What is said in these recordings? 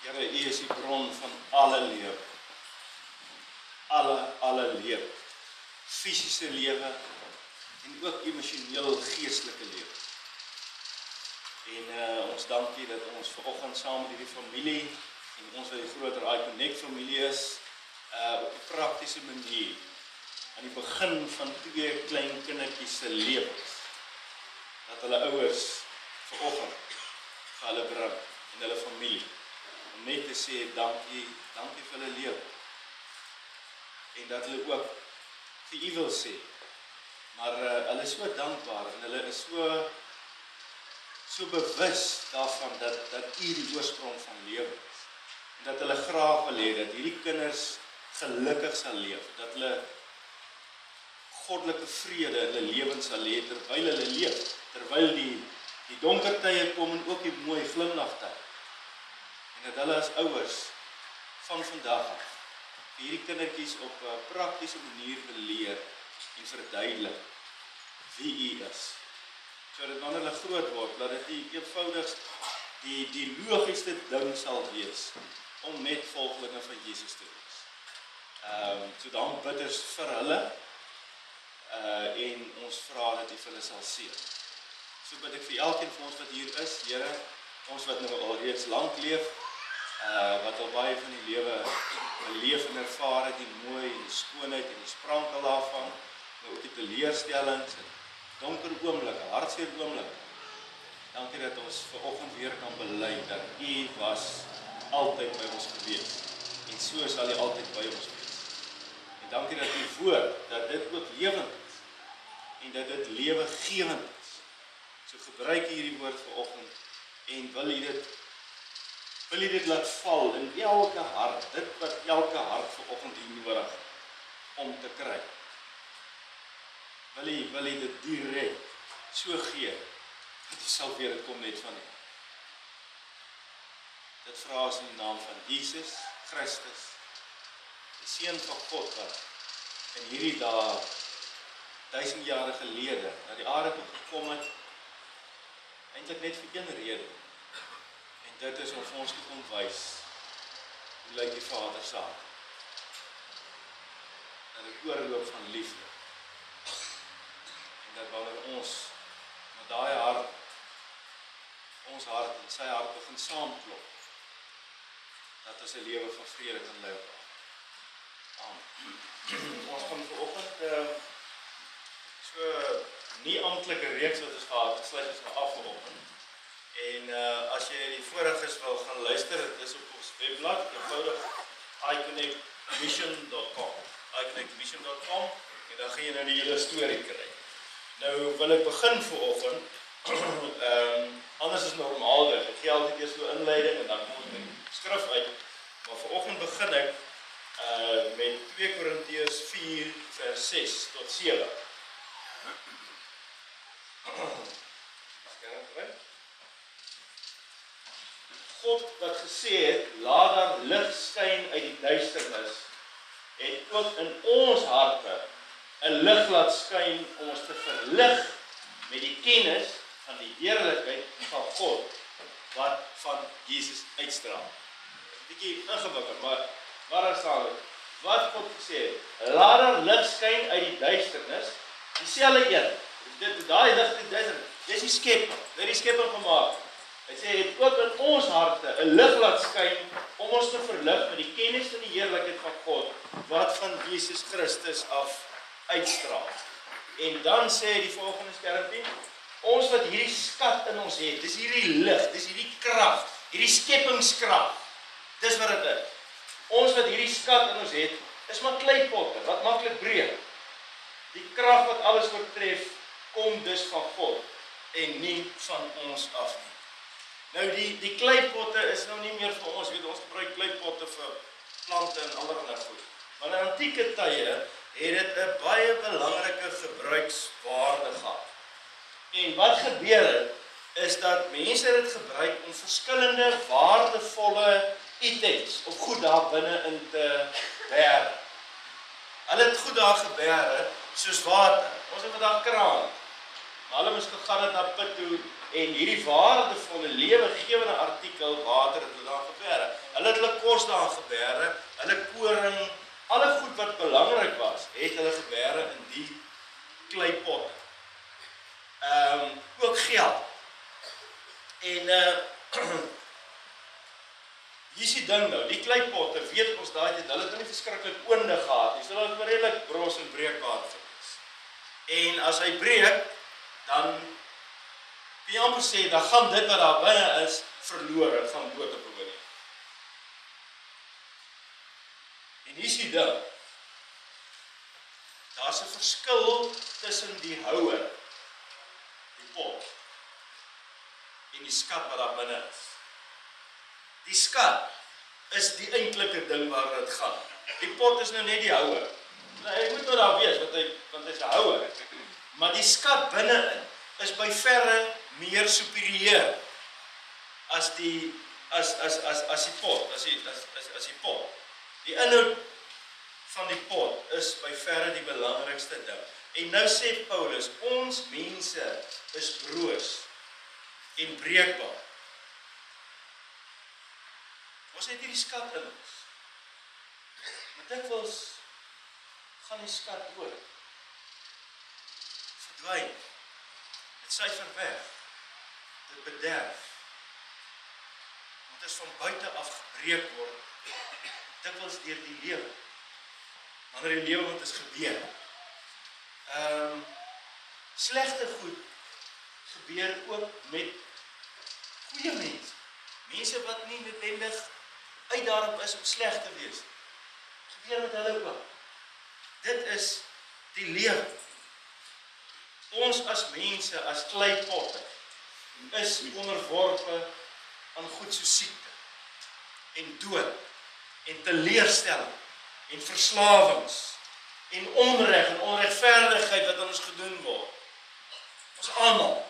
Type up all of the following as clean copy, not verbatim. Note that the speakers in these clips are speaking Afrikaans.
Here, U is die bron van alle lewe. Alle lewe. Fisiese lewe en ook emosioneel geestelike lewe. En ons dank U dat ons vanoggend saam met hierdie familie en ons wat die groter iConnect familie is, op 'n praktiese manier aan die begin van 2 klein kindertjies se lewens, dat hulle ouers vanoggend vir hulle bring en hulle familie, om net te sê dankie vir hulle lewe. En dat hulle ook vir U wil sê, maar hulle is so dankbaar en hulle is so bewus daarvan dat U die oorsprong van lewe is. En dat hulle graag wil hê dat hierdie kinders gelukkig sal leef, dat hulle goddelike vrede in hulle lewens sal hê terwyl hulle leef, terwyl die donker tye kom en ook die mooi glimlagtye. En dat hulle as ouers van vandag af vir hierdie kindertjies op 'n praktiese manier wil leer en verduidelik wie U is. Sodat wanneer hulle groot word, dat dit die eenvoudigst die logischste ding sal wees om net volgelinge van Jesus te wees. So dan bid ons vir hulle en ons vra dat U vir hulle sal seën. So bid ek vir elkeen van ons wat hier is, Here, ons wat nou al reeds lank leef, wat al baie van die lewe beleef en ervaar het, die mooi en die skoonheid en die sprankel daarvan, maar ook die teleurstellings en donker oomblikke, hartseer oomblikke. Dankie dat ons vanoggend weer kan bely dat U was altyd by ons gewees en so sal U altyd by ons wees. En dankie dat U woord, dat dit ook lewend is en dat dit lewegewend is. So gebruik U hierdie woord vanoggend en wil U dit laat val in elke hart, dit wat elke hart vanoggend hier nodig om te kry. Wil U dit direk so gee, dat U sal weer kom net van U. Dit vra ons in die naam van Jesus Christus, die Seun van God wat in hierdie dae 1000 jare gelede na die aarde toe gekom het, eintlik net vir een rede. En dit is om vir ons te kom wys hoe lyk die Vader se hart. Dat dit oorloop van liefde. En dat wanneer ons met daai hart, ons hart en sy hart begin saamklop, dat ons 'n lewe van vrede kan lei. Amen. Ons gaan vanoggend so nie amptelike reeks wat ons gehad het, sluit ons nou af vanoggend. En as jy die voorgestelde wil gaan luister, dit is op ons webblad, eenvoudig iConnectmission.com. iConnectmission.com en dan gaan jy nou die hele storie kry. Nou wil ek begin vanoggend, anders is normaalweg, ek gee altyd eers so inleiding en dan kom ons met die skrif uit, maar vanoggend begin ek met 2 Korintiërs 4 vers 6 tot 7. God wat gesê het, laat daar lig skyn uit die duisternis, het ook in ons harte 'n lig laat skyn om ons te verlig met die kennis van die heerlikheid van God, wat van Jesus uitstraal. Bietjie ingewikkeld, maar waar staan dit? Wat God gesê het, laat daar lig skyn uit die duisternis, dieselfde een. Daai lig uit die duisternis, dis die skepping, dit die skepping gemaak. Hy sê, het ook in ons harte 'n lig laat skyn om ons te verlig met die kennis van die heerlikheid van God, wat van Jesus Christus af uitstraal. En dan sê hy die volgende sterretjie, ons wat hierdie skat in ons het, dis hierdie lig, dis hierdie krag, hierdie skepingskrag, dis wat dit is. Ons wat hierdie skat in ons het, is maar kleipotte, wat maklik breek. Die krag wat alles oortref, kom dus van God, en nie van ons af nie. Nou die kleipotte is nou nie meer vir ons, weet ons gebruik kleipotte vir plante en allerlei goed. Maar in antieke tye het dit 'n baie belangrike gebruikswaarde gehad. En wat gebeur het, is dat mense dit gebruik om verskillende waardevolle items of goed daar binne in te berg. Hulle het goed daar geberg, soos water. Ons het vandag kraan. Maar hulle moes gegaan het na put toe en hierdie waardevolle lewegewende artikel water het hulle daar geberg. Hulle het hulle kos daar gebeere, hulle koring, alle goed wat belangrik was, het hulle gebeere in die kleipot. Ook geld. En hier is die ding nou, die kleipotte, weet ons daai tyd, hulle het nie verskriklik oonde gehad nie, so hulle het redelik bros en breekbaar gewees. En as hy breek, dan kan jy amper sê, dan gaan dit wat daar binne is, verloor, het gaan dood op 'n manier. En hier is die ding, daar is 'n verskil tussen die houer, die pot, en die skat wat daar binne is. Die skat is die eintlike ding waar dit gaan. Die pot is nou net die houer. Nou, jy moet nou daar wees, want hy is 'n houer. Maar die skat binne is by verre meer superieur as die pot, as die pot. Die inhoud van die pot is by verre die belangrikste ding. En nou sê Paulus, ons mense is broos en breekbaar. Ons het hierdie skat in ons. Maar dikwels gaan die skat dood. Verdwyn. Dit syfer weg. Dit bederf. Dit is van buite af gebreek word. Dikwels deur die lewe. Wanneer die lewe wat is gebeur. Slegte goed gebeur ook met goeie mense. Mense wat nie noodwendig uit daarop is om sleg te wees. Gebeur met hulle ook. Dit is die lewe. Ons as mense, as kleipotte, is onderworpe aan goed so siekte, en dood, en teleurstelling, en verslawings, en onreg, en onregverdigheid wat aan ons gedoen word. Ons almal.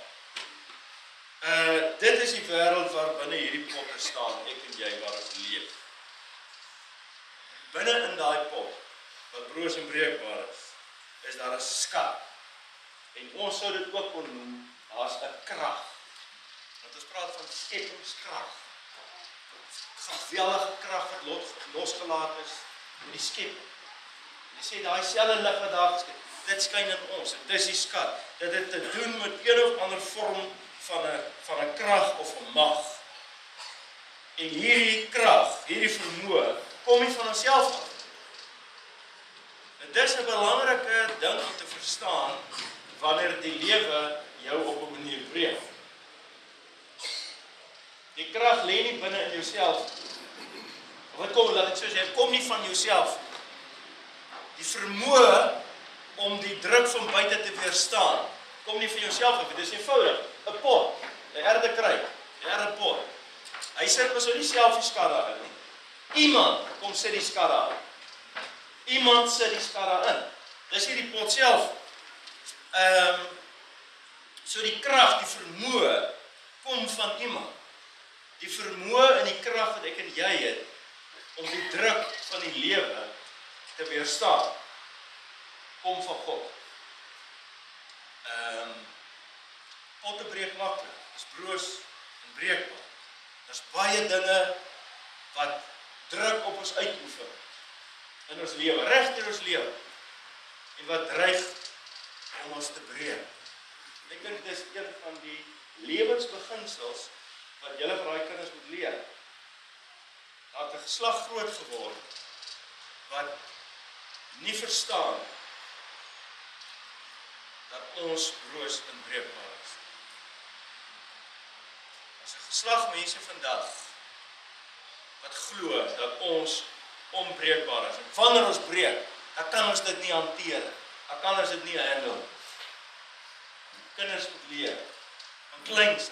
Dit is die wêreld waar binne hierdie potte staan, ek en jy waar ons leef. Binne in daai pot, wat broos en breekbaar is daar 'n skat. En ons sou dit ook kon noem, daar's 'n krag. Want ons praat van skepingskrag. Geweldige krag wat losgelaat is in die skeping. En hy sê, daai selfde lig wat daar geskyn, dit skyn in ons, dit is die skat. Dit het te doen met een of ander vorm van 'n krag of 'n mag. En hierdie krag, hierdie vermoë, kom nie van onsself af. En dis 'n belangrike ding om te verstaan, wanneer die lewe jou op 'n manier breek. Die krag lê nie binne in jouself. Wat kom, laat ek so sê, kom nie van jouself. Die vermoë om die druk van buite te weerstaan, kom nie van jouself af, dit is eenvoudig. 'n pot, 'n erdekruik, 'n erdepot. Hy sit mos nie self die skat daarin nie. Iemand kom sit die skat daarin. Iemand sit die skat daarin. Dis nie die pot self. So die krag, die vermoë, kom van iemand. Die vermoë en die krag wat ek en jy het, om die druk van die lewe te weerstaan, kom van God. Potte breek maklik, dis broos en breekbaar. Daar's baie dinge wat druk op ons uitoefen in ons lewe, reg deur ons lewe, en wat dreig om ons te breek. Ek dink dis een van die lewensbeginsels wat julle vir daai kinders moet leer. Daar het 'n geslag groot geword wat nie verstaan dat ons broos en breekbaar is. As 'n geslag mense vandag wat glo dat ons onbreekbaar is. En wanneer ons breek, dan kan ons dit nie hanteer. Dan kan ons dit nie handle. Kinders moet leer. Van kleins.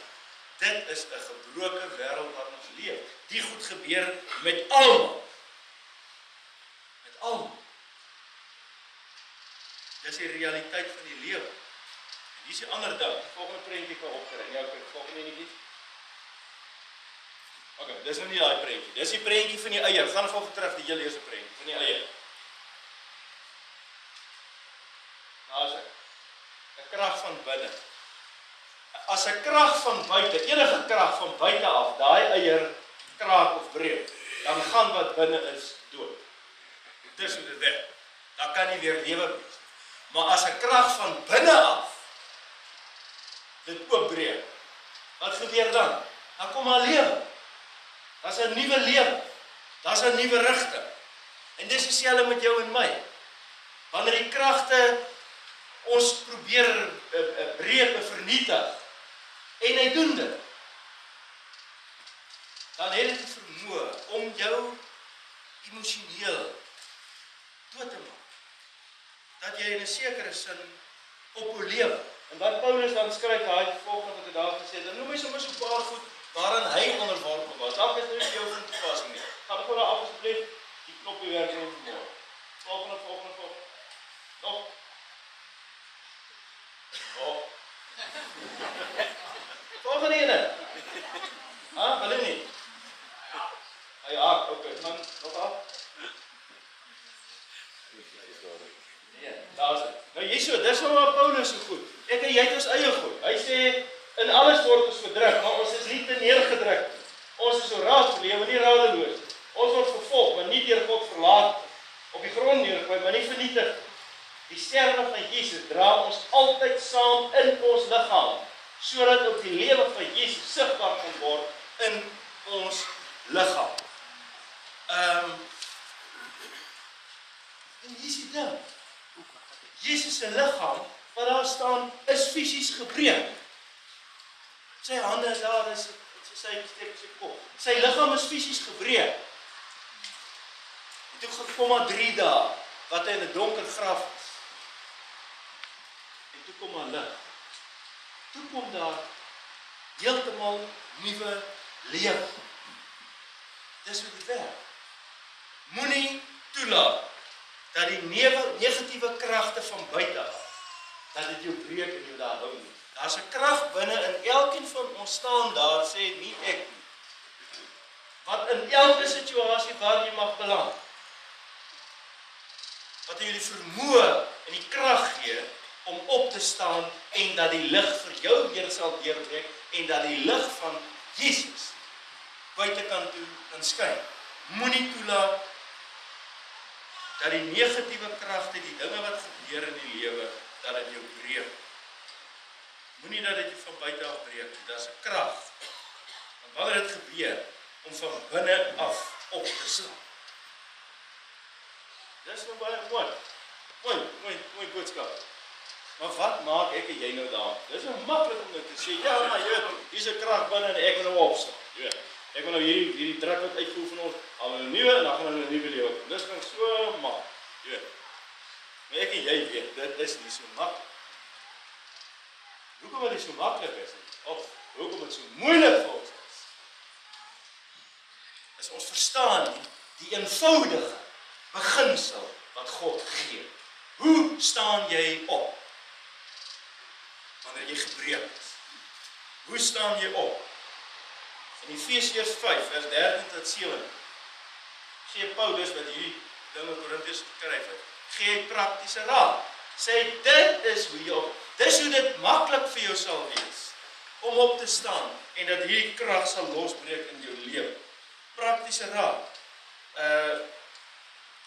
Dit is 'n gebroke wêreld waarin ons leef. Die goed gebeur met almal. Met almal. Dis die realiteit van die lewe. En hier is die ander ding. Die volgende prentjie kan opkry. Ja, kyk, volgende enetjie. Ok, dis nou nie daai prentjie. Dis die prentjie van die eier. Gaan volgens terug die heel eerste prentjie van die eier. Nou is ek. 'n Krag van binne. As 'n krag van buite, enige krag van buite af, daai eier kraak of breek, dan gaan wat binne is dood. Dis hoe dit werk. Daar kan nie weer lewe wees. Maar as 'n krag van binne af dit oopbreek, wat gebeur dan? Dan kom daar lewe. Daar's 'n nuwe lewe. Daar's 'n nuwe rigting. En dis dieselfde met jou en my. Wanneer die kragte ons probeer breek en vernietig, en hy doen dit, dan het dit die vermoë om jou emosioneel dood te maak. Dat jy in 'n sekere sin ophou lewe. En wat Paulus dan skryf, hy volgende wat hy daar gesê het, dan noem hy sommer so 'n paar goed waaraan hy onderworpe was. Dalk is dit nie jou van toepassing nie. Gaan gou daar af asseblief, die knoppie werk nie vanmôre. Volgende. Nog. Volgende ene. Hulle nie. Ja, okay, dan nog af. Ja, daar is dit. Nou hierso, dis nou waar Paulus so goed. Ek en jy het ons eie goed. Hy sê in alles word ons verdruk, maar ons is nie te neergedruk. Ons is so raad lewe, nie radeloos. Ons word vervolg, maar nie deur God verlaat. Op die grond neergegooi, maar nie vernietig. Die sterwe van Jesus dra ons altyd saam in ons liggaam, sodat ook die lewe van Jesus sigbaar kan word in ons liggaam. En hier is die ding. Jesus se liggaam, wat daar staan, is fisies gebreek. Sy hande is daar, is sy kop. Sy liggaam is fisies gebreek. En toe kom maar 3 dae, wat hy in 'n donker graf is. En toe kom maar lig. Toe kom daar heeltemal nuwe lewe. Dis hoe dit werk. Moenie toelaat dat die negatiewe kragte van buite af, dat dit jou breek en jou daar hou nie. Daar's 'n krag binne in elkeen van ons staan daar, sê nie ek nie. Wat in elke situasie waar jy mag beland, wat jy die vermoë en die krag gee om op te staan en dat die lig vir jou weer sal deurbreek en dat die lig van Jesus buitekant toe kan skyn. Moenie toelaat dat die negatiewe kragte, die dinge wat gebeur in die lewe, dat dit jou breek. Moenie dat dit jou van buite af breek. Dit is 'n krag. Want wanneer dit gebeur, om van binne af op te staan. Dis nou baie mooi boodskap. Maar wat maak ek en jy nou daar? Dis nou maklik om net te sê, ja, maar jy weet, hier's 'n krag binne en ek wil nou opstaan. Jy weet, ek wil nou hierdie druk wat uitgeoefen ons, al 'n nuwe en dan gaan hulle 'n nuwe lewe. Dis klink so maklik. Jy weet. Maar ek en jy weet, dit is nie so maklik. Hoekom dit so maklik is, of hoekom dit so moeilik vir ons is ons verstaan nie die eenvoudige beginsel wat God gee. Hoe staan jy op wanneer jy gebreek is? Hoe staan jy op? In Efesiërs 5 vers 13 tot 17 sê Paulus wat hierdie ding in Korintiërs geskryf het, gee praktiese raad. Sê dit is hoe jy op. Dis hoe dit maklik vir jou sal wees om op te staan en dat hierdie krag sal losbreek in jou lewe. Praktiese raad.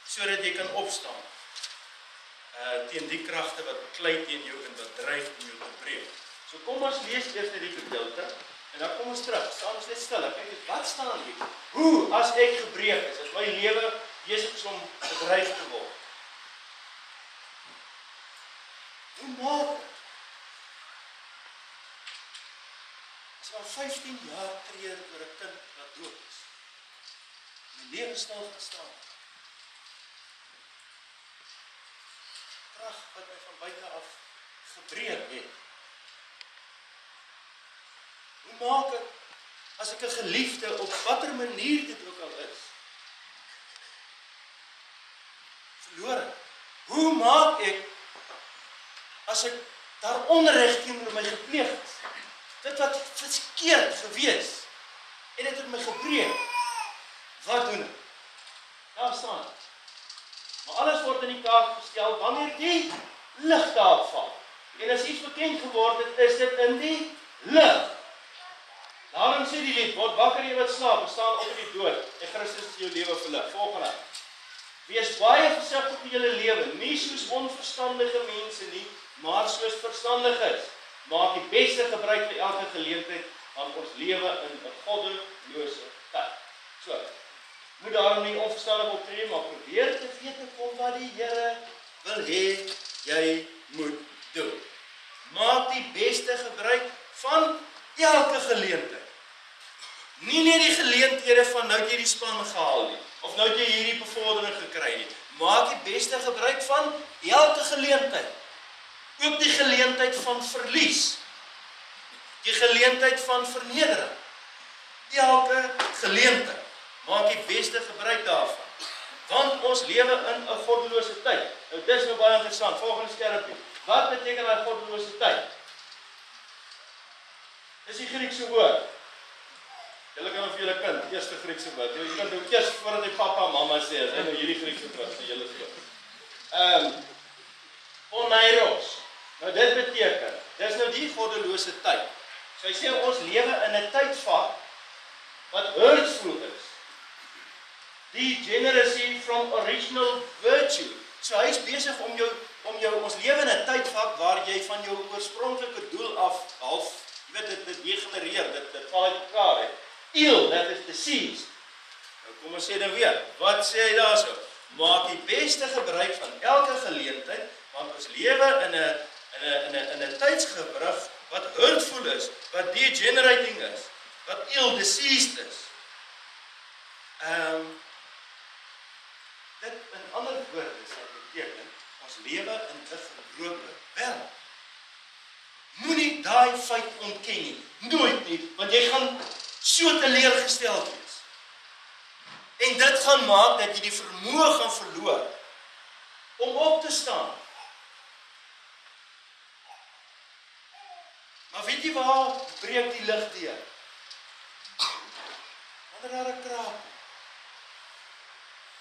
Sodat jy kan opstaan teen die kragte wat beklei teen jou en wat dreig om jou te breek. So kom ons lees eers hierdie gedeelte en dan kom ons terug. Staan ons net stil. Kyk, wat staan hier? Hoe as ek gebreek is? As my lewe besig is om bedreig te word? Hoe maak ek? As al 15 jaar treur oor 'n kind wat dood is. My lewe stil gestaan. Krag wat my van buite af gebreek het. Hoe maak ek as ek 'n geliefde op watter manier dit ook al is verloor? Hoe maak ek as ek daar onreg teenoor my gepleeg is? Dit wat verkeerd gewees en dit het my gebreek. Wat doen ek? Daar staan. Maar alles word in die kaart gestel wanneer die lig daarop val. En as iets bekend geword het, is dit in die lig. Daarom sê die lied, word wakker jy wat slaap, bestaan op in die dood, en Christus is jou lewe verlig. Volgende. Wees baie versigtig in julle lewe, nie soos onverstandige mense nie, maar soos verstandiges. Maak die beste gebruik van elke geleentheid, want ons lewe in 'n goddelose tyd. So, moet daarom nie onverstandig optree, maar probeer te weet kom wat die Here wil hê jy moet doen. Maak die beste gebruik van elke geleentheid. Nie net die geleenthede van nou het jy die span gehaal nie, of nou het jy hierdie bevordering gekry nie. Maak die beste gebruik van elke geleentheid. Ook die geleentheid van verlies. Die geleentheid van vernedering. Elke geleentheid. Maak die beste gebruik daarvan. Want ons lewe in 'n goddelose tyd. Nou dis nou baie interessant. Volgende skermpie. Wat beteken daai goddelose tyd? Dis die Griekse woord. Julle kan vir julle kind, eerste Griekse woord. Jy kan ook eers voordat hy pappa en mamma sê, as hy nou hierdie Griekse woord vir julle sê. Oneiros. Nou dit beteken, dis nou die goddelose tyd. So hy sê ons lewe in 'n tydvak wat hurtful is. Degeneracy from original virtue. So hy is besig om ons lewe in 'n tydvak waar jy van jou oorspronklike doel af half, jy weet dit degenereer, dit val uit mekaar uit. Ill, that is diseased. Nou kom ons sê dan weer, wat sê hy daarso? Maak die beste gebruik van elke geleentheid, want ons lewe in 'n tydsgebrug wat hurtful is, wat degenerating is, wat ill, diseased is. Dit in ander woorde sal beteken, ons lewe in 'n gebroke wêreld. Moenie daai feit ontken nie, nooit nie, want jy gaan so teleurgestel wees. En dit gaan maak dat jy die vermoë gaan verloor om op te staan. Maar weet jy waar breek die lig deur? Wanneer daar 'n kraak.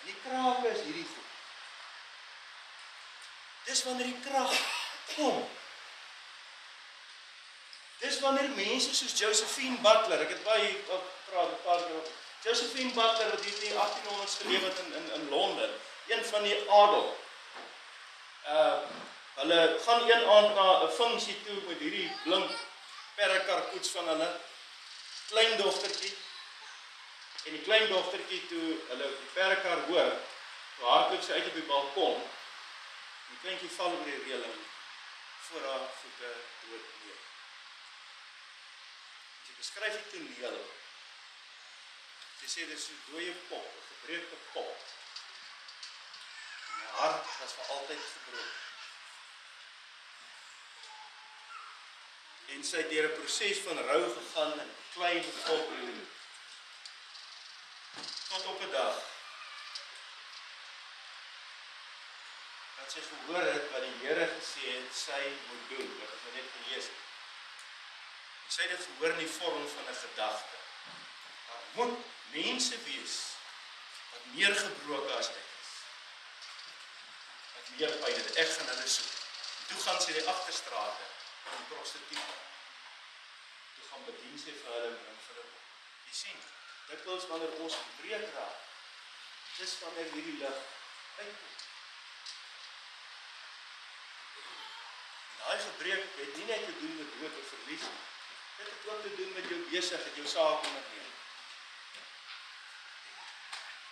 En die kraak is hierdie goed. Dis wanneer die krag kom. Dis wanneer mense soos Josephine Butler, ek het baie praat 'n paar keer. Josephine Butler wat hier in die 1800s geleef het in Londen, een van die adel. Hulle gaan een aand na 'n funksie toe met hierdie blink perrekarkoets van hulle kleindogtertjie. En die kleindogtertjie toe hulle die perrekar hoor, hardloop sy uit op die balkon. En die kleintjie val oor die reëling voor haar voete dood neer. Sy beskryf die toneel. Sy sê dit is so 'n dooie pop, 'n gebreekte pop. En my hart was vir altyd gebroken. En sy het deur 'n proses van rou gegaan en klei gekop tot op 'n dag dat sy gehoor het wat die Here gesê het sy moet doen, wat ons net gelees het. En sy het dit gehoor in die vorm van 'n gedagte. Daar moet mense wees wat meer gebroken as ek is. Wat meer pyn het, ek gaan hulle soek. En toe gaan sy die agterstrate en prostituie. Toe gaan bedien sy vir hulle en bring vir hulle. Jy sien, dikwels wanneer ons gebreek raak, dis wanneer hierdie lig uitkom. Daai gebreek het nie net te doen met dood of verlies nie. Dit het ook te doen met jou besigheid, jou saak onderneming.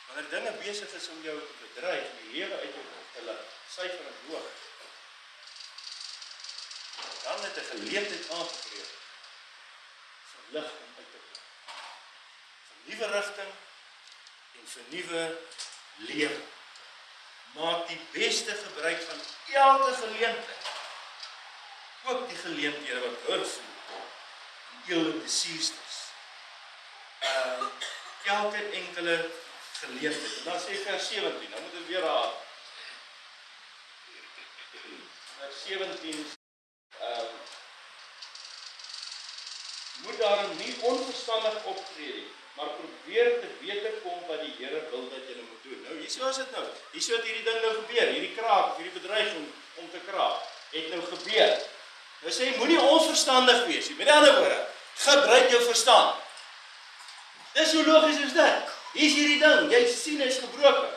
Wanneer dinge besig is om jou te bedreig, die lewe uit jou te laat syfer en hoog, dan het 'n geleentheid aangebreek vir lig om uit te kom. Vir nuwe rigting en vir nuwe lewe. Maak die beste gebruik van elke geleentheid. Ook die geleenthede wat hurtful en ill en diseased is. Elke enkele geleentheid. En dan sê vers 17, nou moet ons weer raad. Vers 17 moet daarom nie onverstandig optree nie, maar probeer te wete kom wat die Here wil dat jy moet doen. Nou, hierso is dit nou. Hierso het hierdie ding nou gebeur, hierdie kraak, hierdie bedreiging om te kraak, het nou gebeur. Nou sê, moenie onverstandig wees nie. Met ander woorde, gebruik jou verstand. Dis hoe logies is dit. Hier is hierdie ding, jy sien is gebroken.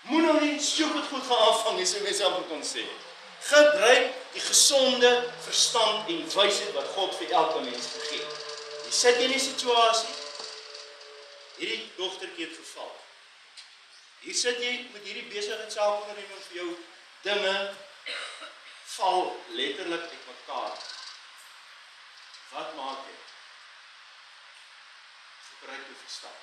Moet nou nie stupid goed gaan aanvang, jy sou mens amper kon sê. Gebruik die gesonde verstand en wysheid wat God vir elke mens gegee het. Jy sit in die situasie, hierdie dogtertjie het geval. Hier sit jy met hierdie besigheidssakeonderneming vir jou dinge val letterlik uit mekaar. Wat maak jy? Gebruik jou verstand.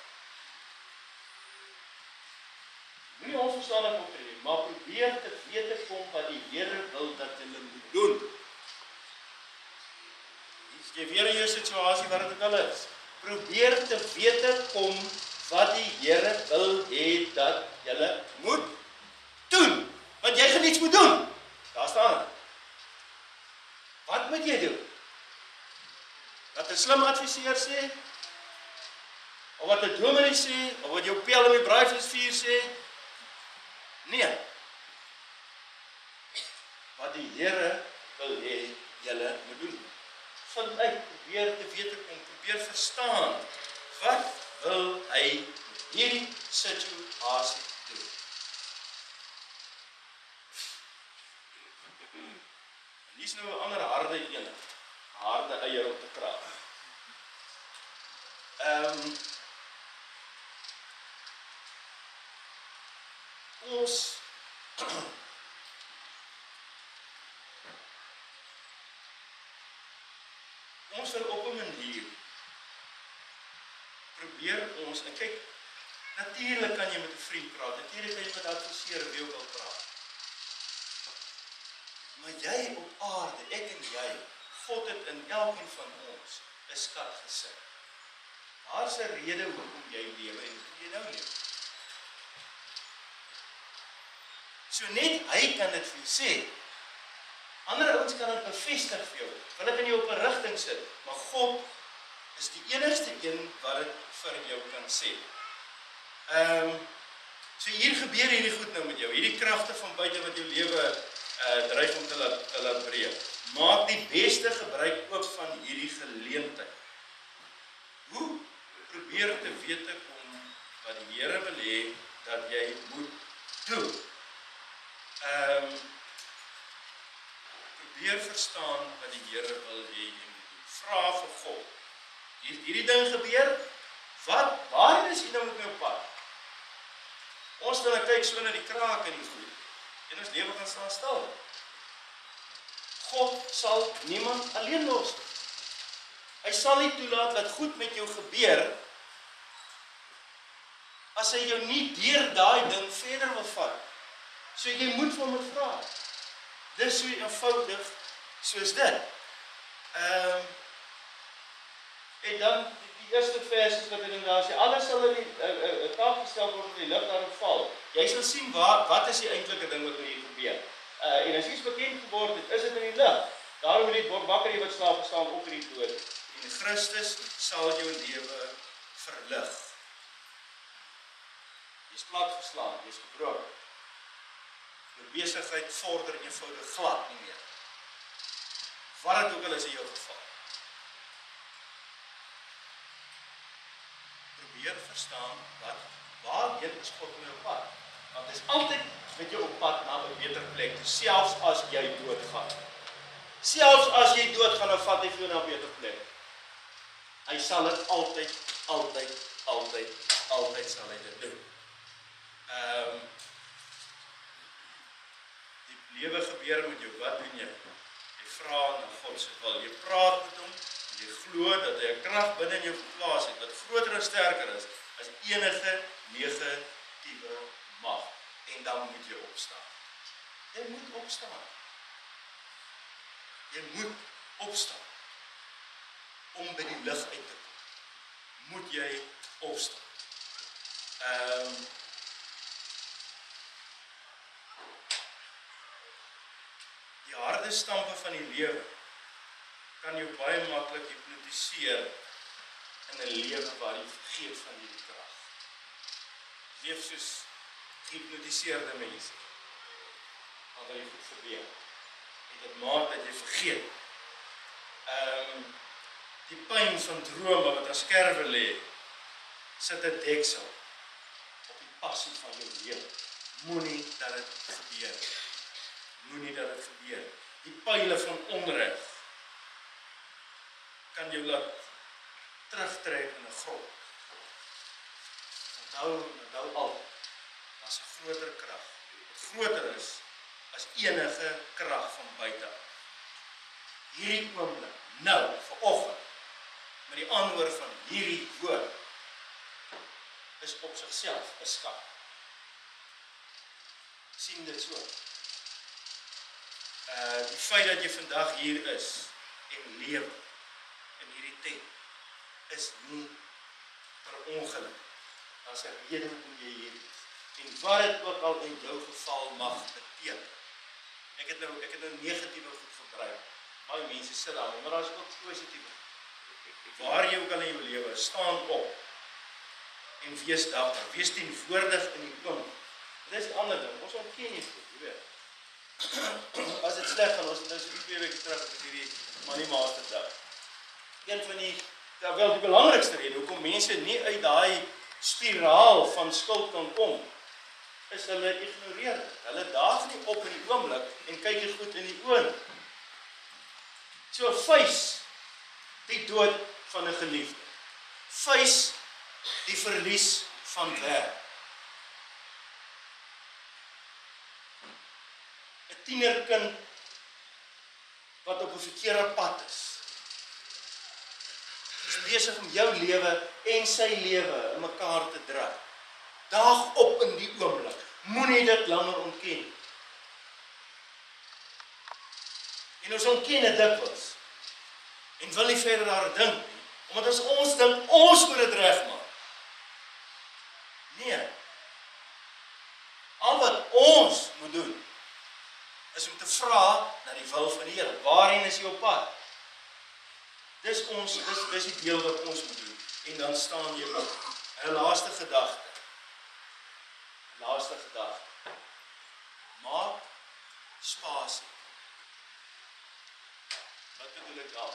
Nie onverstandig optree, maar probeer te wete kom wat die Here wil dat jy moet doen. Jy weer in jou situasie wat dit ook al is. Probeer te wete kom wat die Here wil hê dat jy moet doen. Want jy gaan iets moet doen. Daar staan dit. Wat moet jy doen? Wat 'n slim adviseur sê? Of wat 'n dominee sê? Of wat jou pel in die braaivleisvuur sê? Nee. Wat die Here wil hê julle moet doen. Vind uit, probeer te wete kom, probeer verstaan. Wat wil hy met hierdie situasie doen? Hier is nou 'n ander harde een. 'n Harde eier om te kraak. Ons wil op 'n manier probeer ons, en kyk, natuurlik kan jy met 'n vriend praat, natuurlik kan jy met 'n adviseur wie ook al praat. Maar jy op aarde, ek en jy, God het in elkeen van ons 'n skat gesit. Daar's 'n rede hoekom jy lewe en hoe jy nou lewe. So net hy kan dit vir jou sê. Ander ouens kan dit bevestig vir jou. Hulle kan jou op 'n rigting sit, maar God is die enigste een wat dit vir jou kan sê. So hier gebeur hierdie goed nou met jou, hierdie kragte van buite wat jou lewe dryf om te laat breek. Maak die beste gebruik ook van hierdie geleentheid. Hoe? Probeer te wete kom wat die Here wil hê dat jy moet doen. Probeer verstaan wat die Here wil hê jy moet doen. Vra vir God. Hierdie ding gebeur, waar is jy nou met my op pad? Ons wil kyk so na die kraak en die goed. En ons lewe gaan staan stil. God sal niemand alleen los. Hy sal nie toelaat wat goed met jou gebeur, as hy jou nie deur daai ding verder wil vat. So jy moet vir hom vra. Dis so eenvoudig soos dit. En dan die eerste vers is wat in daar sê, alles sal in die taak gestel word in die lig daarop val. Jy sal sien wat is die eintlike ding wat hier gebeur. En as iets bekend geword het, is dit in die lig. Daarom moet jy wakker jy wat slaap gestaan op in die dood. En Christus sal jou lewe verlig. Jy's platgeslaan, jy's gebroken. Jou besigheid vorder eenvoudig glad nie meer. Wat het ook al is in jou geval. Probeer verstaan waarheen is God in jou pad. Want dit is altyd met jou op pad na 'n beter plek, selfs as jy doodgaan. Selfs as jy doodgaan, dan vat hy vir jou na 'n beter plek. Hy sal dit altyd sal hy dit doen. Die lewe gebeur met jou, wat doen jy? Jy vra na God se wil, jy praat met hom, jy glo dat hy 'n krag binne in jou geplaas het, wat groter en sterker is, as enige negatiewe mag. En dan moet jy opstaan. Jy moet opstaan. Jy moet opstaan. Om by die lig uit te kom, moet jy opstaan. Die harde stampe van die lewe kan jou baie maklik hipnotiseer in 'n lewe waar jy vergeet van hierdie krag. Leef soos gehipnotiseerde mense. Wanneer jy goed gebeur. En dit maak dat jy vergeet. Die pyn van drome wat as skerwe lê, sit 'n deksel op die passie van jou lewe. Moenie dat dit gebeur. Moenie dat dit gebeur. Die pyle van onreg kan jou laat terugtrek in 'n grot. Onthou al, daar's 'n groter krag. Wat groter is as enige krag van buite. Hierdie oomblik, nou, vanoggend, met die antwoord van hierdie woord, is op sigself 'n skat. Sien dit so. Die feit dat jy vandag hier is en lewe in hierdie tent, is nie per ongeluk. Daar's 'n rede hoekom jy hier is. En wat dit ook al in jou geval mag beteken. Ek het nou negatiewe goed gebruik. Baie mense sit daar, maar daar's ook positiewe. Waar jy ook al in jou lewe, staan op en wees dapper, wees teenwoordig in die punt. Dit is die ander ding, ons ontken nie goed, jy weet. As dit sleg gaan, ons het nou so 2 weke terug met hierdie Money Master dag. Een van die, wel die belangrikste rede, hoekom mense nie uit daai spiraal van skuld kan kom, is hulle ignoreer dit. Hulle daag nie op in die oomblik en kyk jy goed in die oë. So face die dood van 'n geliefde. Face die verlies van werk. 'n Tienerkind wat op 'n verkeerde pad is besig om jou lewe en sy lewe in mekaar te dra. Daag op in die oomblik. Moenie dit langer ontken. En ons ontken dit dikwels. En wil nie verder daar dink nie. Omdat as ons dink, ons moet dit regmaak. Nee. Al wat ons moet doen, is om te vra na die wil van die Here. Waarheen is jy op pad? Dis die deel wat ons moet doen. En dan staan jy op. 'n laaste gedagte. Maak spasie. Wat bedoel ek daar?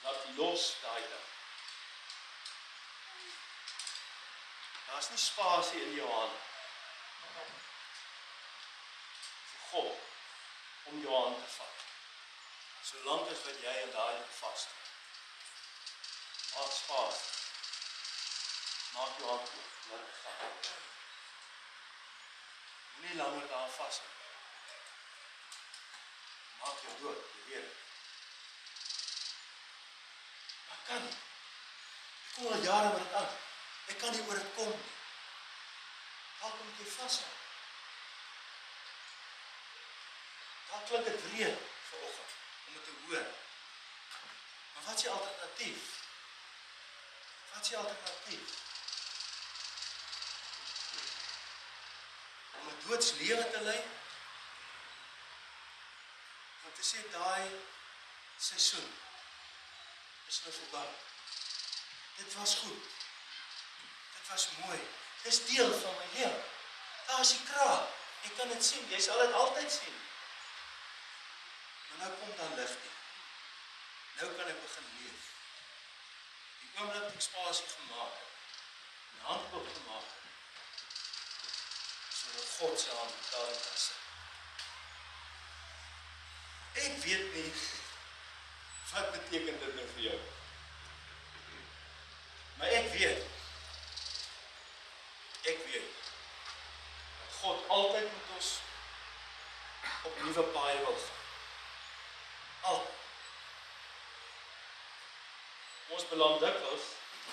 Laat los daai ding. Daar's nie spasie in jou hand vir God om jou hand te vat. Solank as wat jy in daai ding vas. Maak spasie. Maak jou hand oop, laat dit gaan. Moenie langer daar vashou. Maak jou dood, jy weet. Maar kan nie. Ek kom al jare met dit aan. Ek kan nie oor dit kom nie. Dalk moet jy vashou. Dalk klink dit wreed vanoggend om dit te hoor. Maar wat is die alternatief? Om 'n doodslewe te lei? Want te sê daai seisoen is nou verby. Dit was goed. Dit was mooi. Dis deel van my lewe. Daar is die kraak. Jy kan dit sien. Jy sal dit altyd sien. Maar nou kom dan lig nie. Nou kan ek begin leef. Die oomblik het ek spasie gemaak het. My hand oopgemaak het. Sodat God se hand daarin kan sit. Ek weet nie wat beteken dit nou vir jou. Maar ek weet dat God altyd met ons op nuwe paaie wil gaan. Altyd. Ons beland dikwels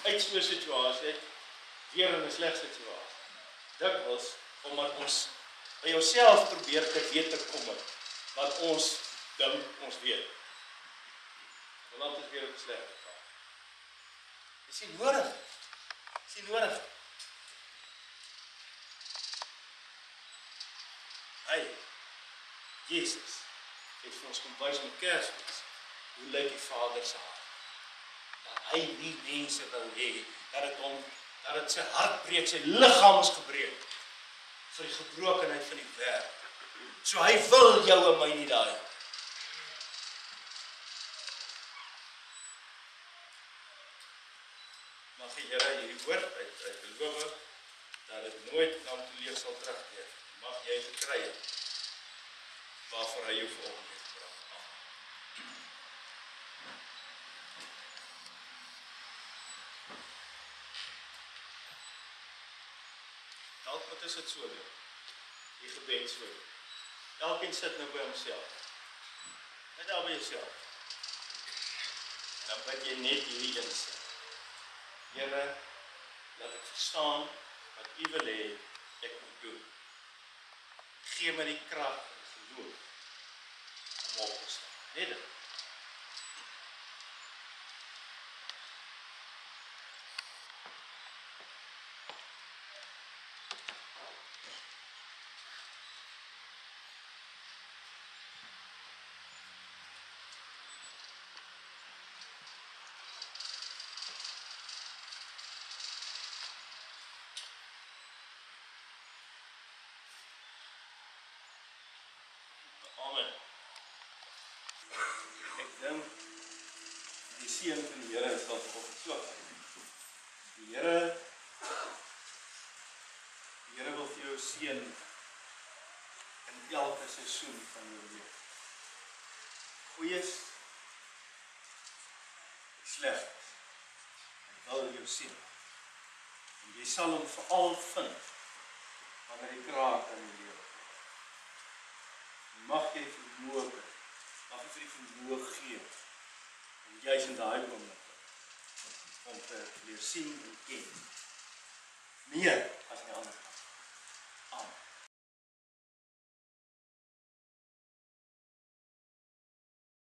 uit so 'n situasie weer in 'n sleg situasie. Dikwels omdat ons by jouself probeer te weet te kom het wat ons dink ons weet. Beland is weer op 'n sleg situasie. Dis nie nodig. Hy, Jesus, het vir ons kom wys met Kersfees, hoe lyk die Vader se hart. Dat hy nie mense wil hê, dat dit sy hart breek, sy liggaam is gebreek, vir die gebrokenheid van die wêreld. So hy wil jou en my nie daai. die Here hierdie woord, hy beloof dat dit nooit na hom toe leeg sal terugkeer. Mag jy gekry het waarvoor hy jou vanoggend het gebring. Dalk moet ons dit so doen, die gebed so doen. Elkeen sit nou by homself. Net daar by jouself. En dan bid jy net hierdie een sin. Here, laat ek verstaan wat U wil hê ek moet doen. Gee my die krag en geloof om op te staan. Net dit. Amen. Ek dink die seën van die Here sal vanoggend so wees. Die Here wil vir jou seën in elke seisoen van jou lewe. Goeies, slegs. Hy wil jou seën. En jy sal hom veral vind wanneer hy kraak in jou lewe. Mag jy vermoë kry, mag jy vir die vermoë gee, en juis in daai oomblik om te leer sien en ken, meer as die ander.